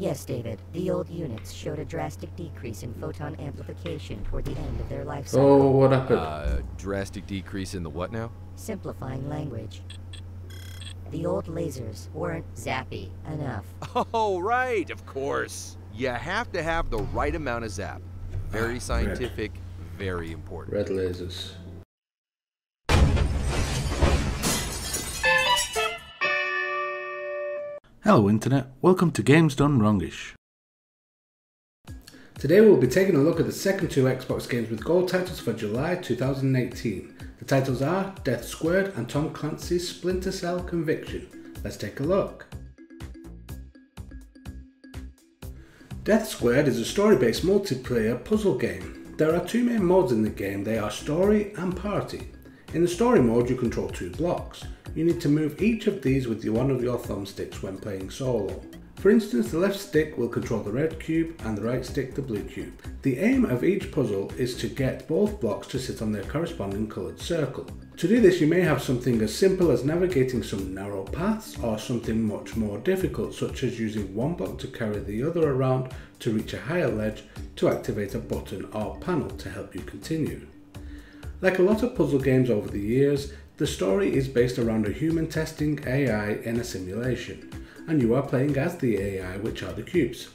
Yes, David. The old units showed a drastic decrease in photon amplification toward the end of their life cycle. Oh, what happened? Drastic decrease in the what now? Simplifying language. The old lasers weren't zappy enough. Oh, right, of course. You have to have the right amount of zap. Very scientific, very important. Red lasers. Hello Internet, welcome to Games Done Wrongish. Today we'll be taking a look at the second two Xbox games with gold titles for July 2018. The titles are Death Squared and Tom Clancy's Splinter Cell Conviction. Let's take a look. Death Squared is a story-based multiplayer puzzle game. There are two main modes in the game, they are story and party. In the story mode you control two blocks. You need to move each of these with one of your thumbsticks when playing solo. For instance, the left stick will control the red cube and the right stick the blue cube. The aim of each puzzle is to get both blocks to sit on their corresponding coloured circle. To do this you may have something as simple as navigating some narrow paths or something much more difficult, such as using one block to carry the other around to reach a higher ledge to activate a button or panel to help you continue. Like a lot of puzzle games over the years, the story is based around a human testing AI in a simulation, and you are playing as the AI, which are the cubes.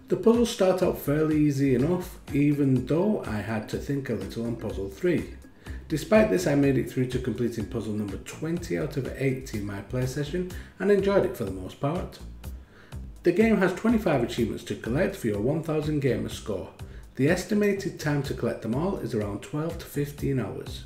The puzzles start out fairly easy enough, even though I had to think a little on puzzle 3. Despite this, I made it through to completing puzzle number 20 out of 80 in my play session and enjoyed it for the most part. The game has 25 achievements to collect for your 1000 gamer score. The estimated time to collect them all is around 12 to 15 hours.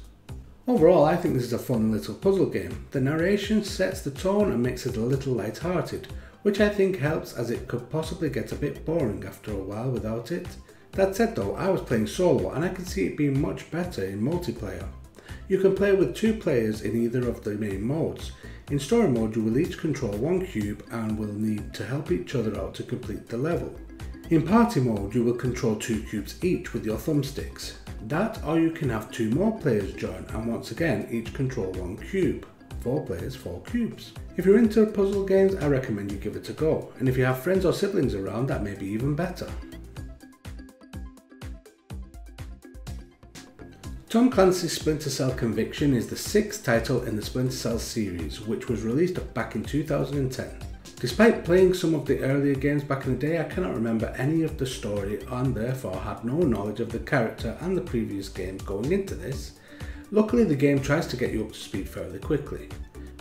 Overall, I think this is a fun little puzzle game. The narration sets the tone and makes it a little light-hearted, which I think helps as it could possibly get a bit boring after a while without it. That said though, I was playing solo and I can see it being much better in multiplayer. You can play with two players in either of the main modes. In story mode you will each control one cube and will need to help each other out to complete the level. In party mode you will control two cubes each with your thumbsticks. That or you can have two more players join and once again each control one cube. 4 players, 4 cubes. If you're into puzzle games I recommend you give it a go, and if you have friends or siblings around that may be even better. Tom Clancy's Splinter Cell Conviction is the 6th title in the Splinter Cell series, which was released back in 2010. Despite playing some of the earlier games back in the day, I cannot remember any of the story and therefore had no knowledge of the character and the previous games going into this. Luckily the game tries to get you up to speed fairly quickly.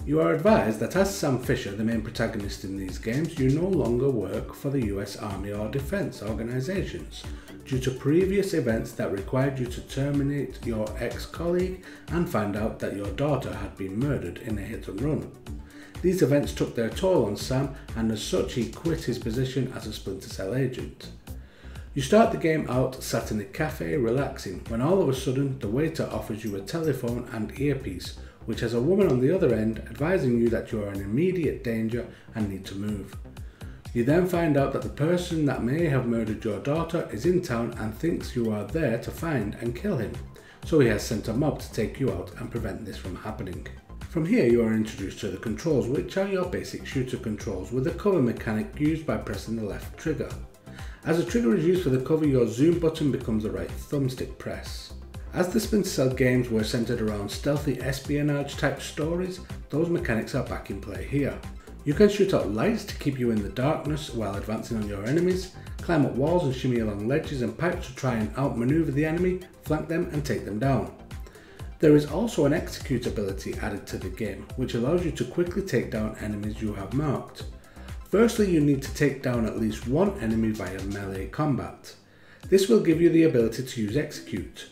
You are advised that as Sam Fisher, the main protagonist in these games, you no longer work for the US Army or Defence organisations due to previous events that required you to terminate your ex-colleague and find out that your daughter had been murdered in a hit and run. These events took their toll on Sam and as such he quit his position as a Splinter Cell agent. You start the game out sat in a cafe relaxing when all of a sudden the waiter offers you a telephone and earpiece, which has a woman on the other end advising you that you are in immediate danger and need to move. You then find out that the person that may have murdered your daughter is in town and thinks you are there to find and kill him, so he has sent a mob to take you out and prevent this from happening. From here you are introduced to the controls, which are your basic shooter controls with a cover mechanic used by pressing the left trigger. As the trigger is used for the cover, your zoom button becomes the right thumbstick press. As the Splinter Cell games were centered around stealthy espionage type stories, those mechanics are back in play here. You can shoot out lights to keep you in the darkness while advancing on your enemies, climb up walls and shimmy along ledges and pipes to try and outmaneuver the enemy, flank them and take them down. There is also an execute ability added to the game, which allows you to quickly take down enemies you have marked. Firstly, you need to take down at least one enemy via melee combat. This will give you the ability to use execute.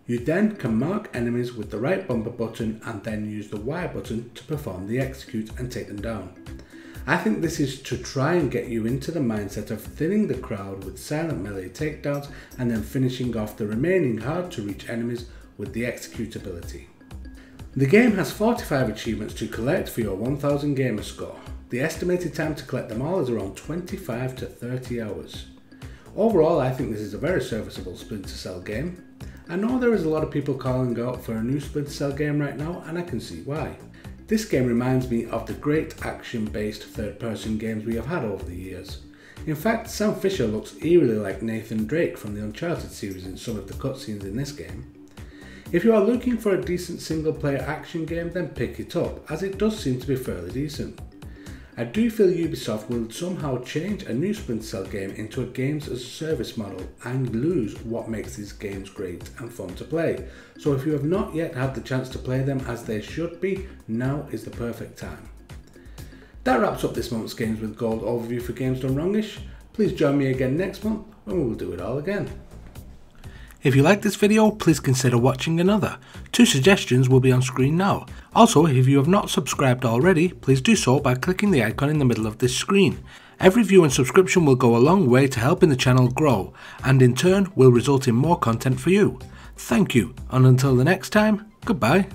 You then can mark enemies with the right bumper button and then use the Y button to perform the execute and take them down. I think this is to try and get you into the mindset of thinning the crowd with silent melee takedowns and then finishing off the remaining hard to reach enemies with the execute ability. The game has 45 achievements to collect for your 1000 gamer score. The estimated time to collect them all is around 25 to 30 hours. Overall, I think this is a very serviceable Splinter Cell game. I know there is a lot of people calling out for a new Splinter Cell game right now, and I can see why. This game reminds me of the great action-based third-person games we have had over the years. In fact, Sam Fisher looks eerily like Nathan Drake from the Uncharted series in some of the cutscenes in this game. If you are looking for a decent single player action game, then pick it up, as it does seem to be fairly decent. I do feel Ubisoft will somehow change a new Splinter Cell game into a games as a service model and lose what makes these games great and fun to play. So if you have not yet had the chance to play them as they should be, now is the perfect time. That wraps up this month's Games with Gold overview for Games Done Wrongish. Please join me again next month when we will do it all again. If you like this video, please consider watching another. 2 suggestions will be on screen now. Also, if you have not subscribed already, please do so by clicking the icon in the middle of this screen. Every view and subscription will go a long way to helping the channel grow, and in turn will result in more content for you. Thank you, and until the next time, goodbye.